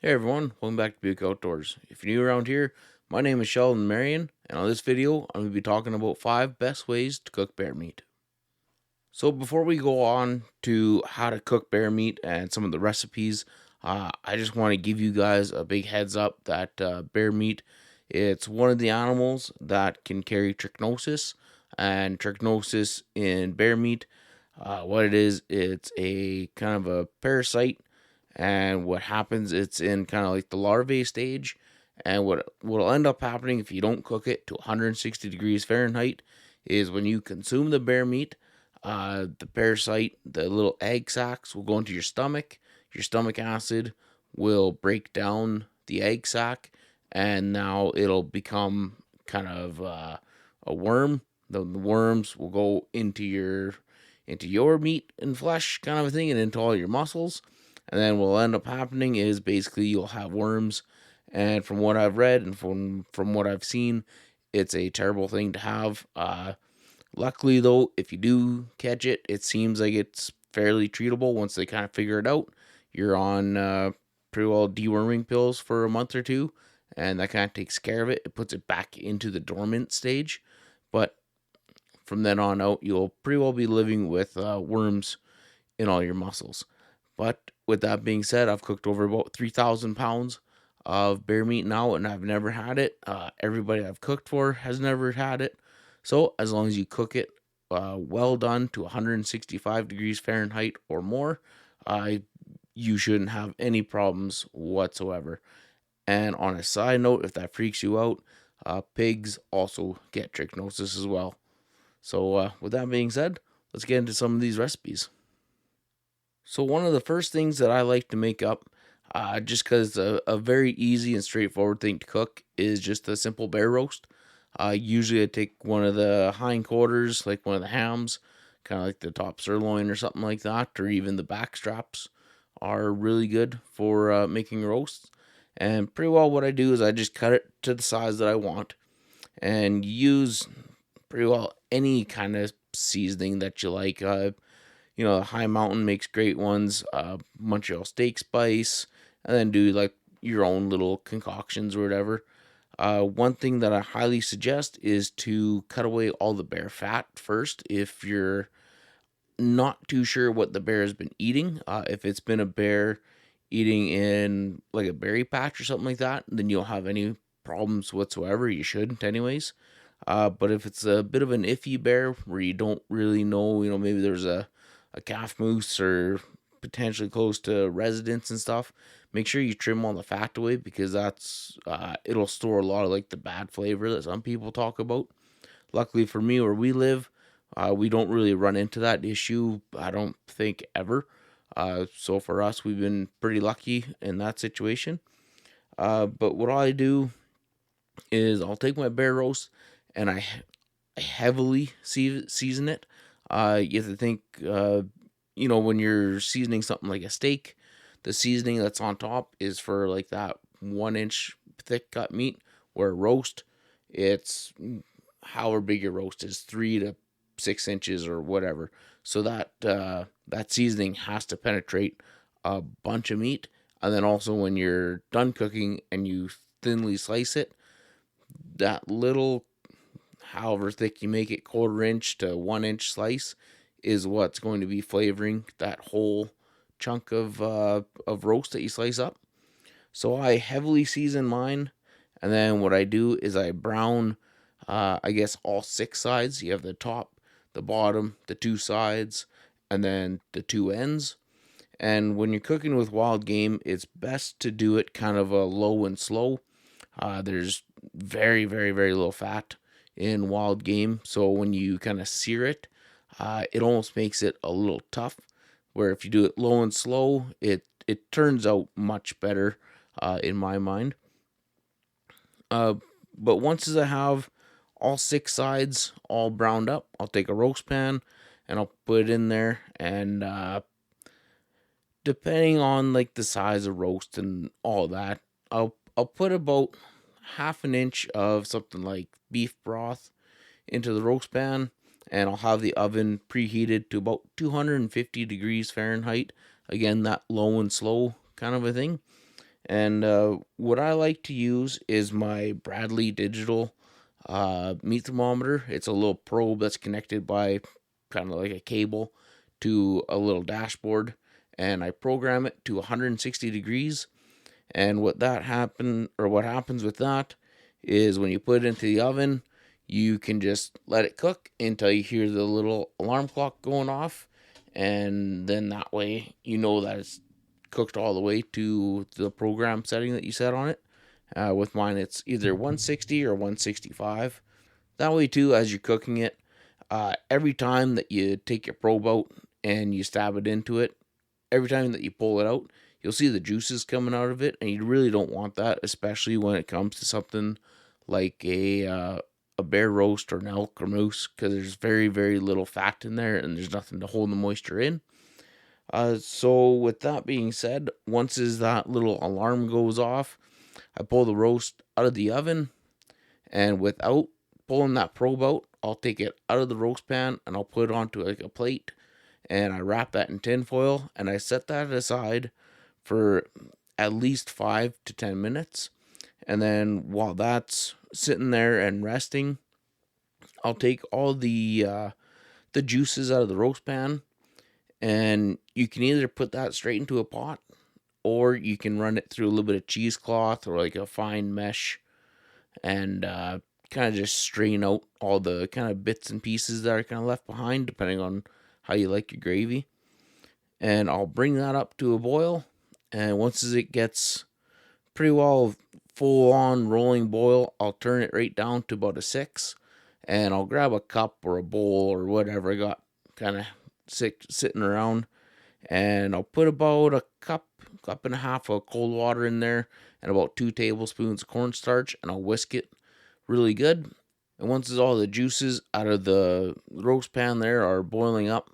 Hey everyone, welcome back to Buick Outdoors. If you're new around here, my name is Sheldon Marion, and on this video, I'm going to be talking about 5 best ways to cook bear meat. So before we go on to how to cook bear meat and some of the recipes, I just want to give you guys a big heads up that bear meat, it's one of the animals that can carry trichinosis, and trichinosis in bear meat, what it is, it's a kind of a parasite, and what happens, it's in kind of like the larvae stage, and what'll end up happening if you don't cook it to 160 degrees Fahrenheit is when you consume the bear meat, the parasite, the little egg sacs will go into your stomach. Your stomach acid will break down the egg sac, and now it'll become kind of a worm. The worms will go into your meat and flesh kind of a thing, and into all your muscles. And then what'll end up happening is basically you'll have worms. And from what I've read and from what I've seen, it's a terrible thing to have. Luckily, though, if you do catch it, it seems like it's fairly treatable once they kind of figure it out. You're on pretty well deworming pills for a month or two, and that kind of takes care of it. It puts it back into the dormant stage. But from then on out, you'll pretty well be living with worms in all your muscles. But with that being said, I've cooked over about 3,000 pounds of bear meat now, and I've never had it. Everybody I've cooked for has never had it. So, as long as you cook it well done to 165 degrees Fahrenheit or more, uh, you shouldn't have any problems whatsoever. And on a side note, if that freaks you out, pigs also get trichinosis as well. So, with that being said, let's get into some of these recipes. So, one of the first things that I like to make up, just because it's a very easy and straightforward thing to cook, is just a simple bear roast. Usually, I take one of the hindquarters, like one of the hams, kind of like the top sirloin or something like that, or even the back straps are really good for making roasts. And pretty well, what I do is I just cut it to the size that I want and use pretty well any kind of seasoning that you like. High Mountain makes great ones, Montreal steak spice, and then do like your own little concoctions or whatever. One thing that I highly suggest is to cut away all the bear fat first if you're not too sure what the bear has been eating. If it's been a bear eating in like a berry patch or something like that, then you don't have any problems whatsoever. You shouldn't, anyways. But if it's a bit of an iffy bear where you don't really know, maybe there's a calf moose or potentially close to residents and stuff, make sure you trim all the fat away because that's it'll store a lot of like the bad flavor that some people talk about. Luckily for me, where we live, we don't really run into that issue. I don't think ever. So for us, we've been pretty lucky in that situation. But what I do is I'll take my bear roast and I heavily season it. You have to think, when you're seasoning something like a steak, the seasoning that's on top is for like that 1 inch thick cut meat. Where a roast, it's however big your roast is, 3 to 6 inches or whatever. So that seasoning has to penetrate a bunch of meat. And then also when you're done cooking and you thinly slice it, that little, however thick you make it, 1/4 inch to 1 inch slice, is what's going to be flavoring that whole chunk of roast that you slice up. So I heavily season mine, and then what I do is I brown, I guess all 6 sides. You have the top, the bottom, the 2 sides, and then the 2 ends. And when you're cooking with wild game, it's best to do it kind of a low and slow. There's very, very, very low fat in wild game, so when you kind of sear it, it almost makes it a little tough. Where if you do it low and slow, it turns out much better, in my mind. Uh, but once as I have all 6 sides all browned up, I'll take a roast pan and I'll put it in there, and depending on like the size of roast and all that, I'll put about 1/2 inch of something like beef broth into the roast pan, and I'll have the oven preheated to about 250 degrees Fahrenheit. Again, that low and slow kind of a thing. And what I like to use is my Bradley digital meat thermometer. It's a little probe that's connected by kind of like a cable to a little dashboard, and I program it to 160 degrees. And what happens with that is when you put it into the oven, you can just let it cook until you hear the little alarm clock going off, and then that way you know that it's cooked all the way to the program setting that you set on it. With mine, it's either 160 or 165. That way, too, as you're cooking it, every time that you take your probe out and you stab it into it, every time that you pull it out, you'll see the juices coming out of it, and you really don't want that, especially when it comes to something like a bear roast or an elk or moose, because there's very very little fat in there, and there's nothing to hold the moisture in. So with that being said, once is that little alarm goes off, I pull the roast out of the oven, and without pulling that probe out, I'll take it out of the roast pan and I'll put it onto like a plate, and I wrap that in tin foil and I set that aside for at least 5 to 10 minutes. And then while that's sitting there and resting, I'll take all the juices out of the roast pan, and you can either put that straight into a pot, or you can run it through a little bit of cheesecloth or like a fine mesh, and kind of just strain out all the kind of bits and pieces that are kind of left behind, depending on how you like your gravy. And I'll bring that up to a boil. And once it gets pretty well full on rolling boil, I'll turn it right down to about a 6. And I'll grab a cup or a bowl or whatever I got kind of sitting around. And I'll put about a cup and a half of cold water in there, and about 2 tablespoons of cornstarch, and I'll whisk it really good. And once all the juices out of the roast pan there are boiling up,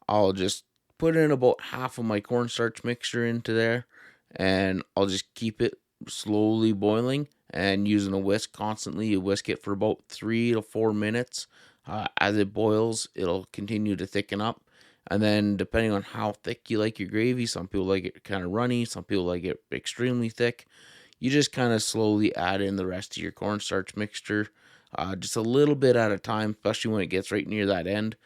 I'll just put in about half of my cornstarch mixture into there, and I'll just keep it slowly boiling and using a whisk constantly. You whisk it for about 3 to 4 minutes. As it boils, it'll continue to thicken up. And then, depending on how thick you like your gravy, some people like it kind of runny, some people like it extremely thick. You just kind of slowly add in the rest of your cornstarch mixture, just a little bit at a time, especially when it gets right near that end.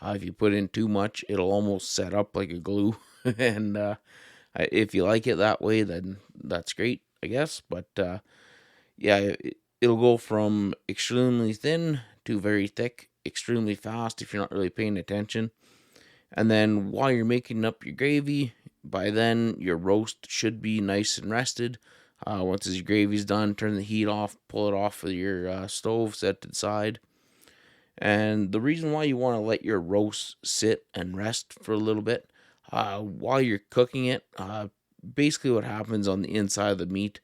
If you put in too much, it'll almost set up like a glue. And if you like it that way, then that's great, I guess. But yeah, it'll go from extremely thin to very thick, extremely fast if you're not really paying attention. And then while you're making up your gravy, by then your roast should be nice and rested. Once your gravy's done, turn the heat off, pull it off of your stove, set it to the side. And the reason why you want to let your roast sit and rest for a little bit while you're cooking it, basically what happens on the inside of the meat,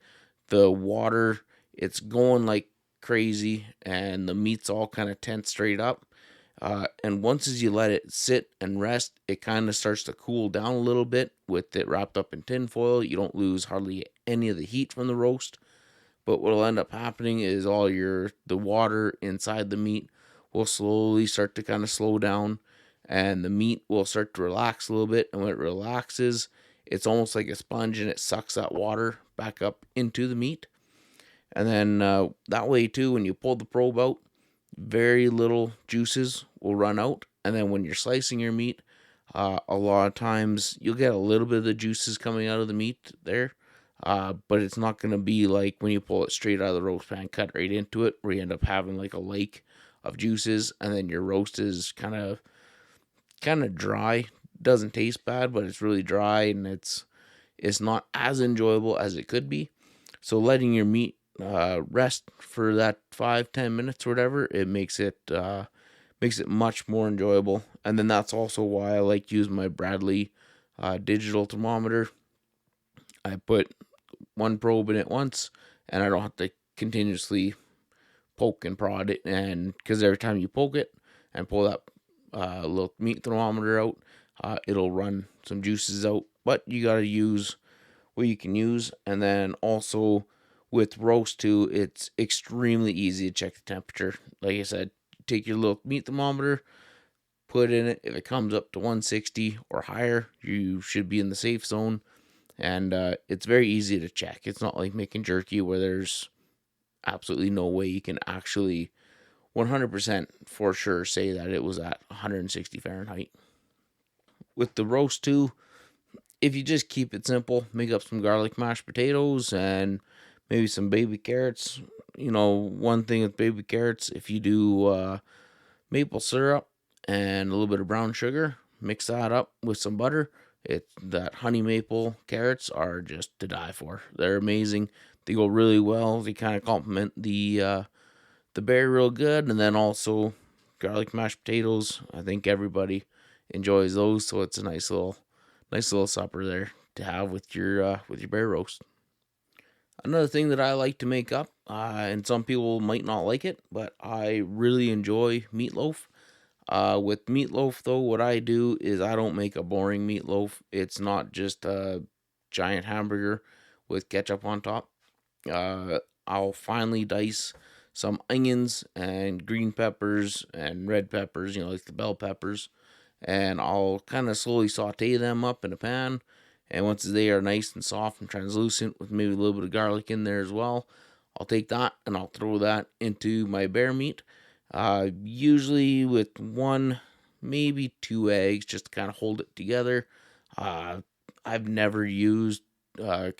the water, it's going like crazy, and the meat's all kind of tense straight up. And once as you let it sit and rest, it kind of starts to cool down a little bit with it wrapped up in tin foil. You don't lose hardly any of the heat from the roast. But what'll end up happening is the water inside the meat will slowly start to kind of slow down, and the meat will start to relax a little bit. And when it relaxes, it's almost like a sponge, and it sucks that water back up into the meat. And then that way too, when you pull the probe out, very little juices will run out. And then when you're slicing your meat, a lot of times you'll get a little bit of the juices coming out of the meat there, but it's not going to be like when you pull it straight out of the roast pan, cut right into it, where you end up having like a lake of juices, and then your roast is kind of dry. Doesn't taste bad, but it's really dry, and it's not as enjoyable as it could be. So letting your meat rest for that 5-10 minutes or whatever, it makes it much more enjoyable. And then that's also why I like to use my Bradley digital thermometer. I put one probe in it once, and I don't have to continuously poke and prod it, and because every time you poke it and pull that little meat thermometer out, it'll run some juices out. But you got to use what you can use. And then also with roast too, it's extremely easy to check the temperature. Like I said, take your little meat thermometer, put in it. If it comes up to 160 or higher, you should be in the safe zone. and it's very easy to check. It's not like making jerky where there's absolutely no way you can actually 100% for sure say that it was at 160 Fahrenheit. With the roast too, if you just keep it simple, make up some garlic mashed potatoes and maybe some baby carrots. One thing with baby carrots, if you do maple syrup and a little bit of brown sugar, mix that up with some butter. That honey maple carrots are just to die for. They're amazing. They go really well. They kind of complement the berry real good, and then also garlic mashed potatoes. I think everybody enjoys those, so it's a nice little supper there to have with your bear roast. Another thing that I like to make up, and some people might not like it, but I really enjoy meatloaf. With meatloaf, though, what I do is I don't make a boring meatloaf. It's not just a giant hamburger with ketchup on top. I'll finely dice some onions and green peppers and red peppers, like the bell peppers, and I'll kind of slowly saute them up in a pan. And once they are nice and soft and translucent, with maybe a little bit of garlic in there as well, I'll take that and I'll throw that into my bear meat. Usually with one, maybe two eggs, just to kind of hold it together. Uh, I've never used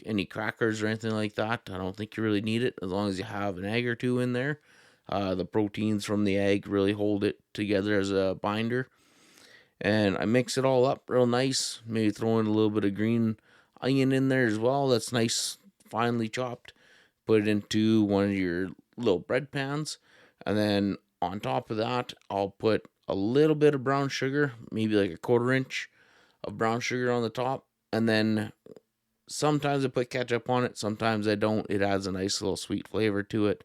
any crackers or anything like that. I don't think you really need it as long as you have an egg or two in there. The proteins from the egg really hold it together as a binder. And I mix it all up real nice. Maybe throw in a little bit of green onion in there as well. That's nice, finely chopped. Put it into one of your little bread pans. And then on top of that, I'll put a little bit of brown sugar, maybe like a quarter inch of brown sugar on the top. And then sometimes I put ketchup on it, sometimes I don't. It adds a nice little sweet flavor to it.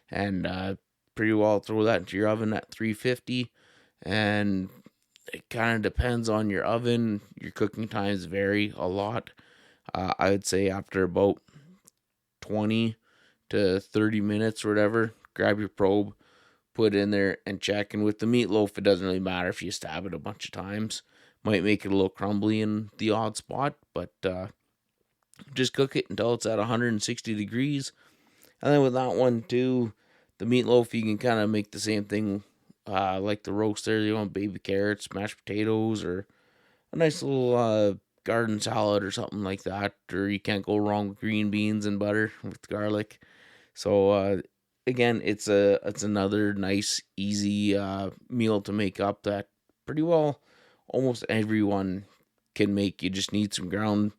And pretty well throw that into your oven at 350. And it kind of depends on your oven. Your cooking times vary a lot. I would say after about 20 to 30 minutes or whatever, grab your probe, put it in there and check. And with the meatloaf, it doesn't really matter if you stab it a bunch of times. Might make it a little crumbly in the odd spot, but just cook it until it's at 160 degrees. And then with that one too, the meatloaf, you can kind of make the same thing like the roast there. You want baby carrots, mashed potatoes, or a nice little garden salad or something like that. Or you can't go wrong with green beans and butter with garlic. So again, it's another nice, easy meal to make up that pretty well almost everyone can make. You just need some ground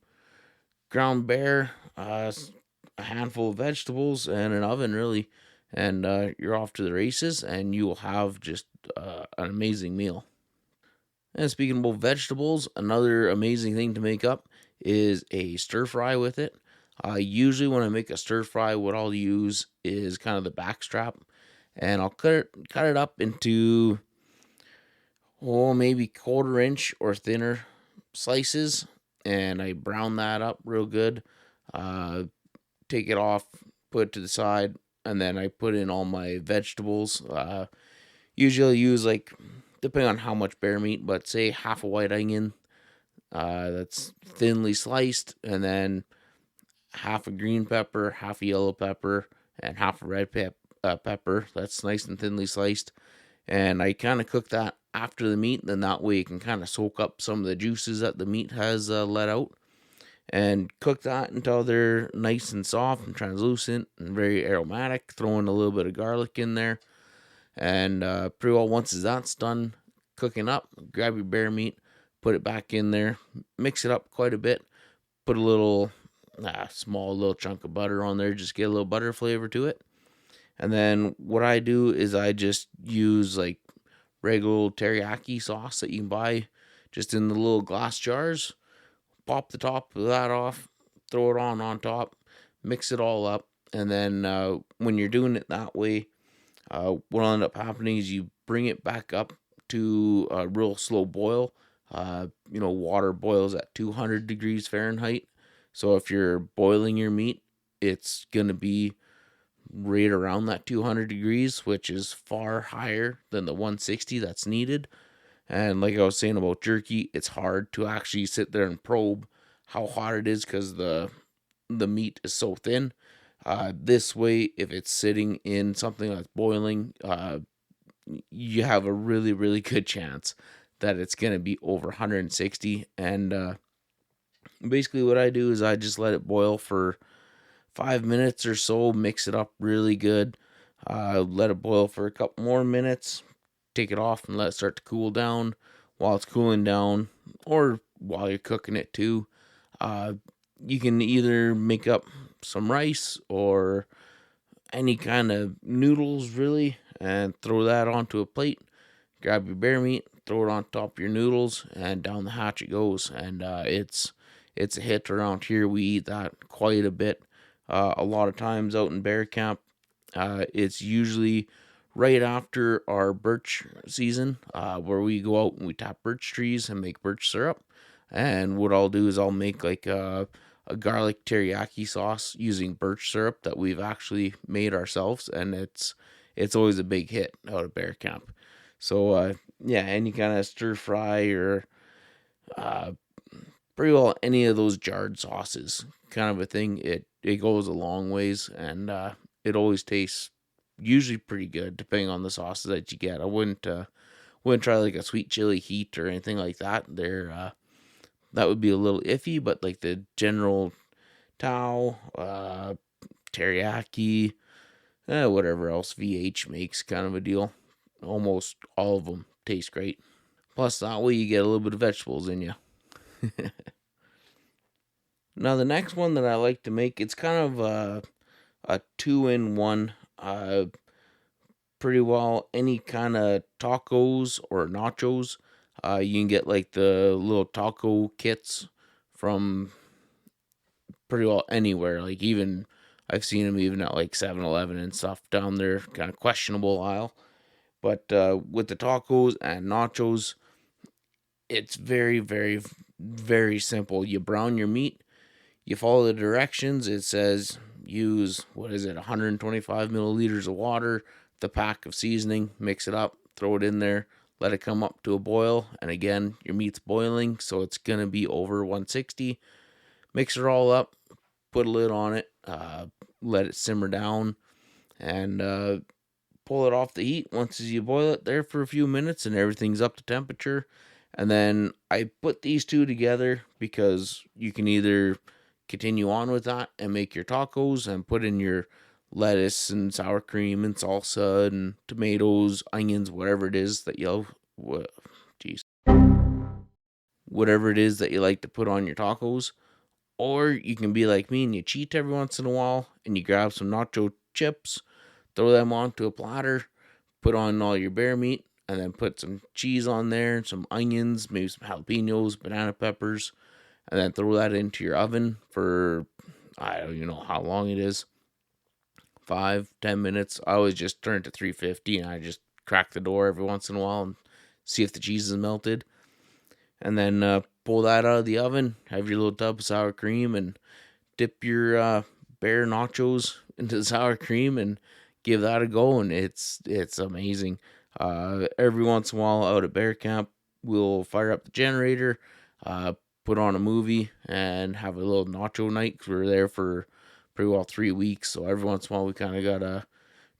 bear, a handful of vegetables, and an oven, really. And you're off to the races, and you will have just an amazing meal. And speaking about vegetables, another amazing thing to make up is a stir fry with it. Usually, when I make a stir fry, what I'll use is kind of the back strap, and I'll cut it up into maybe quarter inch or thinner slices, and I brown that up real good. Uh, Take it off, put it to the side, and then I put in all my vegetables. Usually use like, depending on how much bear meat, but say half a white onion that's thinly sliced, and then half a green pepper, half a yellow pepper, and half a red pepper that's nice and thinly sliced. And I kind of cook that after the meat, then that way it can kind of soak up some of the juices that the meat has let out. And cook that until they're nice and soft and translucent and very aromatic. Throw in a little bit of garlic in there. And pretty well once that's done cooking up, grab your bear meat, put it back in there, mix it up quite a bit. Put a little, small little chunk of butter on there, just get a little butter flavor to it. And then what I do is I just use like regular teriyaki sauce that you can buy just in the little glass jars. Pop the top of that off, throw it on top, mix it all up, and then when you're doing it that way, what'll end up happening is you bring it back up to a real slow boil. Water boils at 200 degrees Fahrenheit. So if you're boiling your meat, it's going to be right around that 200 degrees, which is far higher than the 160 that's needed. And like I was saying about jerky, it's hard to actually sit there and probe how hot it is because the meat is so thin. This way, if it's sitting in something that's boiling, you have a really, really good chance that it's going to be over 160. And basically, what I do is I just let it boil for 5 minutes or so, mix it up really good, let it boil for a couple more minutes, take it off and let it start to cool down. While it's cooling down, or while you're cooking it too, uh, you can either make up some rice or any kind of noodles really and throw that onto a plate. Grab your bear meat, throw it on top of your noodles, and down the hatch it goes. And it's a hit around here. We eat that quite a bit. A lot of times out in bear camp, it's usually right after our birch season, where we go out and we tap birch trees and make birch syrup. And what I'll do is I'll make like a garlic teriyaki sauce using birch syrup that we've actually made ourselves, and it's always a big hit out of bear camp. So yeah, any kind of stir fry or uh, pretty well any of those jarred sauces, kind of a thing. It goes a long ways, and it always tastes usually pretty good depending on the sauces that you get. I wouldn't try like a sweet chili heat or anything like that. That would be a little iffy, but like the general Tao, teriyaki, whatever else VH makes, kind of a deal. Almost all of them taste great. Plus, that way you get a little bit of vegetables in you. Now, the next one that I like to make, it's kind of a two-in-one. Pretty well any kind of tacos or nachos. You can get like the little taco kits from pretty well anywhere. Like even I've seen them even at like 7-Eleven and stuff down there, kind of questionable aisle. But with the tacos and nachos, it's very, very, very simple. You brown your meat, you follow the directions. It says use, what is it, 125 milliliters of water, the pack of seasoning, mix it up, throw it in there, let it come up to a boil. And again, your meat's boiling, so it's going to be over 160. Mix it all up, put a lid on it, let it simmer down, and pull it off the heat once you boil it there for a few minutes and everything's up to temperature. And then I put these two together because you can either continue on with that and make your tacos and put in your lettuce and sour cream and salsa and tomatoes, onions, whatever it is that whatever it is that you like to put on your tacos. Or you can be like me and you cheat every once in a while and you grab some nacho chips, throw them onto a platter, put on all your bear meat, and then put some cheese on there, some onions, maybe some jalapenos, banana peppers, and then throw that into your oven for, I don't even know how long it is, 5-10 minutes. I always just turn it to 350 and I just crack the door every once in a while and see if the cheese is melted. And then pull that out of the oven, have your little tub of sour cream, and dip your bear nachos into the sour cream and give that a go. And it's amazing. Every once in a while out at bear camp, we'll fire up the generator, put on a movie, and have a little nacho night. 'Cause we're there for pretty well 3 weeks, so every once in a while we kind of gotta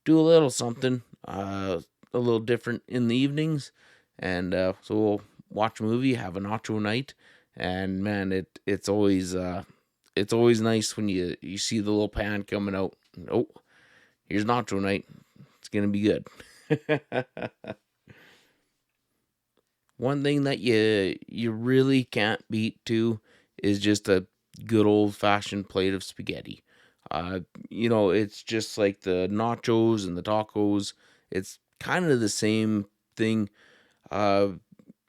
do a little something, a little different in the evenings. And so we'll watch a movie, have a nacho night, and man, it's always nice when you see the little pan coming out. Oh, here's nacho night. It's gonna be good. One thing that you really can't beat too is just a good old fashioned plate of spaghetti. It's just like the nachos and the tacos. It's kind of the same thing. Uh,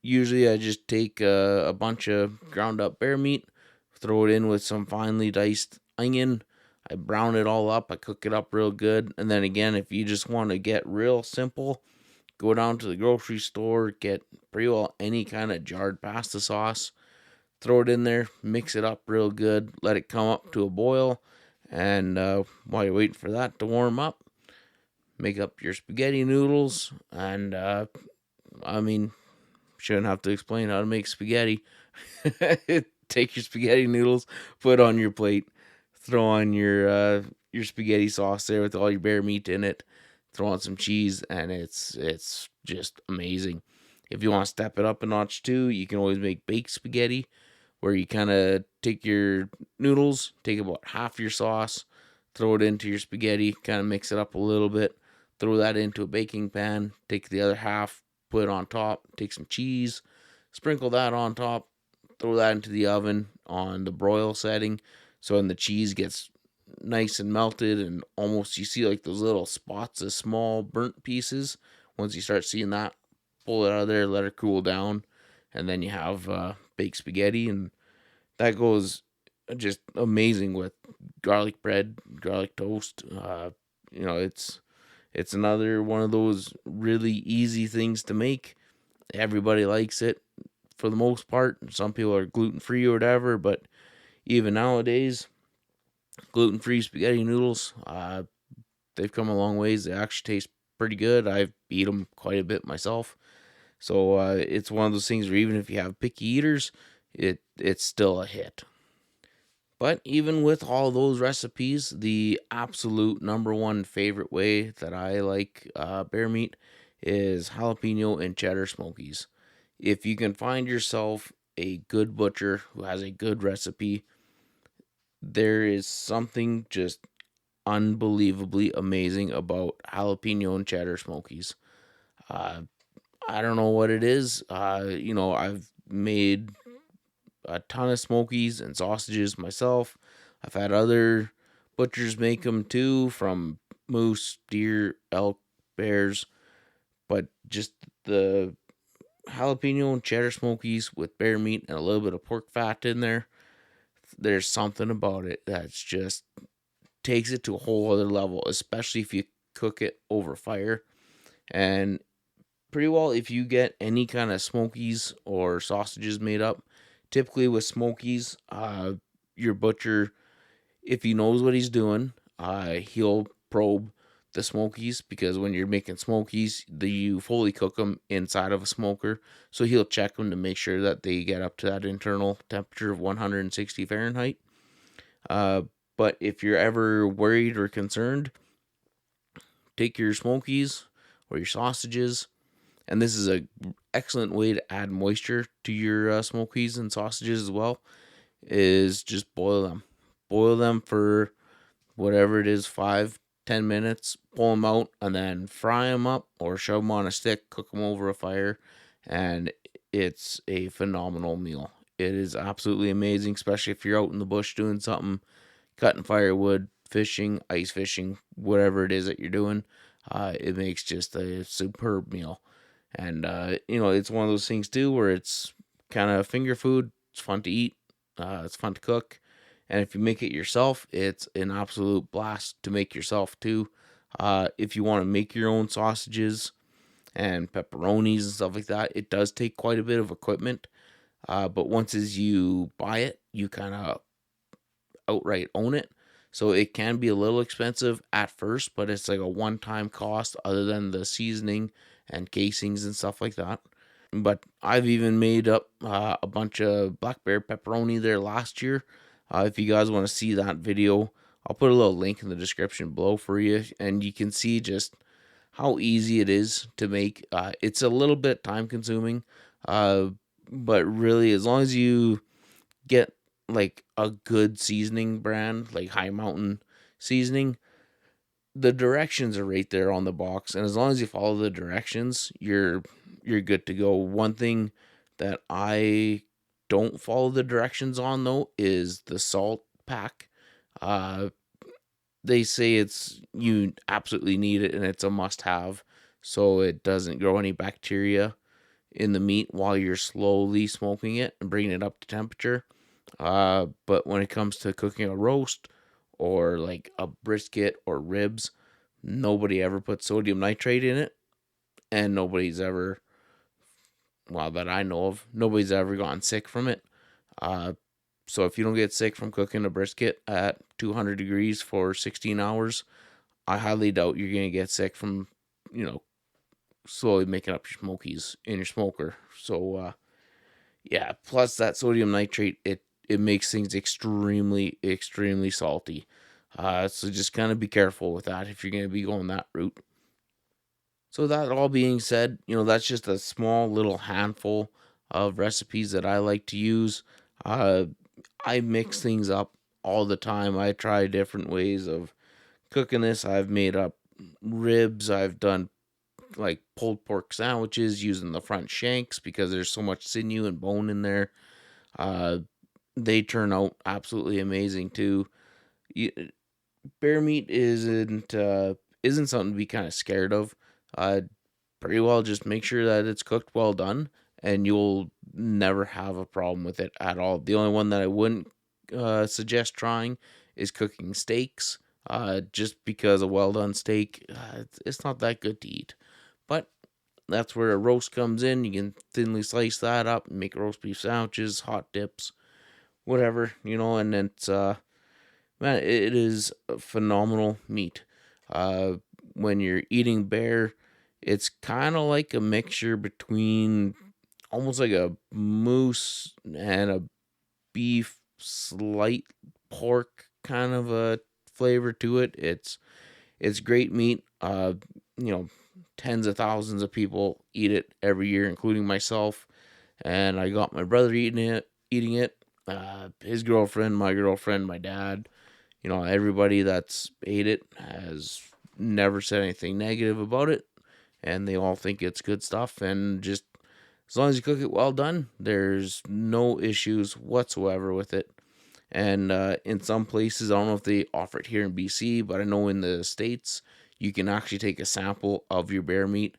Usually I just take a bunch of ground up bear meat, throw it in with some finely diced onion. I brown it all up. I cook it up real good. And then again, if you just want to get real simple, go down to the grocery store, get pretty well any kind of jarred pasta sauce, throw it in there, mix it up real good, let it come up to a boil. And while you're waiting for that to warm up, make up your spaghetti noodles. And I mean, shouldn't have to explain how to make spaghetti. It take your spaghetti noodles, put on your plate, throw on your spaghetti sauce there with all your bear meat in it, throw on some cheese, and it's just amazing. If you want to step it up a notch too, you can always make baked spaghetti, where you kind of take your noodles, take about half your sauce, throw it into your spaghetti, kind of mix it up a little bit, throw that into a baking pan, take the other half, put it on top, take some cheese, sprinkle that on top, throw that into the oven on the broil setting. So when the cheese gets nice and melted and almost you see like those little spots of small burnt pieces. Once you start seeing that, pull it out of there, let it cool down, and then you have baked spaghetti, and that goes just amazing with garlic bread, garlic toast. It's another one of those really easy things to make. Everybody likes it for the most part. Some people are gluten free or whatever, but even nowadays, gluten free spaghetti noodles, they've come a long ways. They actually taste pretty good. I've eat them quite a bit myself. So it's one of those things where even if you have picky eaters, it's still a hit. But even with all those recipes, the absolute number one favorite way that I like bear meat is jalapeno and cheddar smokies. If you can find yourself a good butcher who has a good recipe, there is something just unbelievably amazing about jalapeno and cheddar smokies. Uh, I don't know what it is. I've made a ton of smokies and sausages myself. I've had other butchers make them too, from moose, deer, elk, bears. But just the jalapeno and cheddar smokies with bear meat and a little bit of pork fat in there, there's something about it that's just takes it to a whole other level, especially if you cook it over fire. And pretty well, if you get any kind of smokies or sausages made up, typically with smokies, your butcher, if he knows what he's doing, he'll probe the smokies, because when you're making smokies, you fully cook them inside of a smoker. So he'll check them to make sure that they get up to that internal temperature of 160 Fahrenheit. But if you're ever worried or concerned, take your smokies or your sausages, and this is a excellent way to add moisture to your smokies and sausages as well, is just boil them for whatever it is, 5-10 minutes, pull them out, and then fry them up or shove them on a stick, cook them over a fire, and it's a phenomenal meal. It is absolutely amazing, especially if you're out in the bush doing something, cutting firewood, fishing, ice fishing, whatever it is that you're doing. It makes just a superb meal. And, it's one of those things too where it's kind of finger food. It's fun to eat. It's fun to cook. And if you make it yourself, it's an absolute blast to make yourself too. If you want to make your own sausages and pepperonis and stuff like that, it does take quite a bit of equipment. But once as you buy it, you kind of outright own it. So it can be a little expensive at first, but it's like a one-time cost other than the seasoning and casings and stuff like that. But I've even made up a bunch of black bear pepperoni there last year. If you guys want to see that video, I'll put a little link in the description below for you, and you can see just how easy it is to make. It's a little bit time consuming, but really, as long as you get like a good seasoning brand, like High Mountain seasoning, the directions are right there on the box, and as long as you follow the directions, you're good to go. One thing that I don't follow the directions on though is the salt pack. Uh, they say you absolutely need it and it's a must have, so it doesn't grow any bacteria in the meat while you're slowly smoking it and bringing it up to temperature. But when it comes to cooking a roast or like a brisket or ribs, nobody ever puts sodium nitrate in it, and that I know of, nobody's ever gotten sick from it. So if you don't get sick from cooking a brisket at 200 degrees for 16 hours, I highly doubt you're going to get sick from, slowly making up your smokies in your smoker. So, yeah, plus that sodium nitrate, it it makes things extremely, extremely salty. So just kind of be careful with that if you're going to be going that route. So that all being said, that's just a small little handful of recipes that I like to use. Uh, I mix things up all the time. I try different ways of cooking this. I've made up ribs. I've done like pulled pork sandwiches using the front shanks because there's so much sinew and bone in there. Uh, they turn out absolutely amazing too. Bear meat isn't something to be kind of scared of. Pretty well just make sure that it's cooked well done, and you'll never have a problem with it at all. The only one that I wouldn't suggest trying is cooking steaks. Just because a well done steak, it's not that good to eat. But that's where a roast comes in. You can thinly slice that up and make roast beef sandwiches, hot dips, whatever, and it's man, it is a phenomenal meat. Uh, when you're eating bear, it's kind of like a mixture between almost like a moose and a beef, slight pork kind of a flavor to it. It's great meat. You know, tens of thousands of people eat it every year, including myself. And I got my brother eating it. His girlfriend, my girlfriend, my dad. Everybody that's ate it has never said anything negative about it, and they all think it's good stuff. And just as long as you cook it well done, there's no issues whatsoever with it. And in some places, I don't know if they offer it here in BC, but I know in the States, you can actually take a sample of your bear meat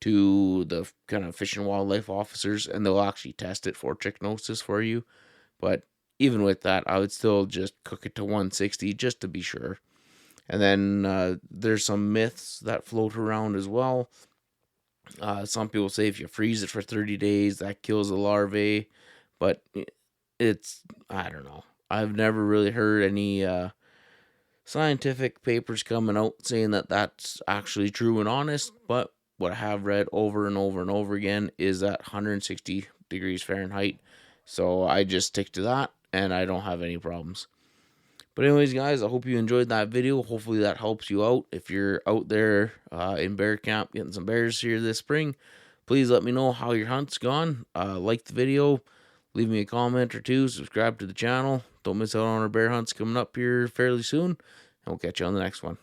to the kind of fish and wildlife officers, and they'll actually test it for trichinosis for you. But even with that, I would still just cook it to 160 just to be sure. And then there's some myths that float around as well. Some people say if you freeze it for 30 days, that kills the larvae. But I don't know. I've never really heard any scientific papers coming out saying that that's actually true and honest. But what I have read over and over and over again is that 160 degrees Fahrenheit. So I just stick to that, and I don't have any problems. But anyways, guys, I hope you enjoyed that video. Hopefully that helps you out. If you're out there in bear camp getting some bears here this spring, please let me know how your hunt's gone. Like the video, leave me a comment or two, subscribe to the channel. Don't miss out on our bear hunts coming up here fairly soon, and we'll catch you on the next one.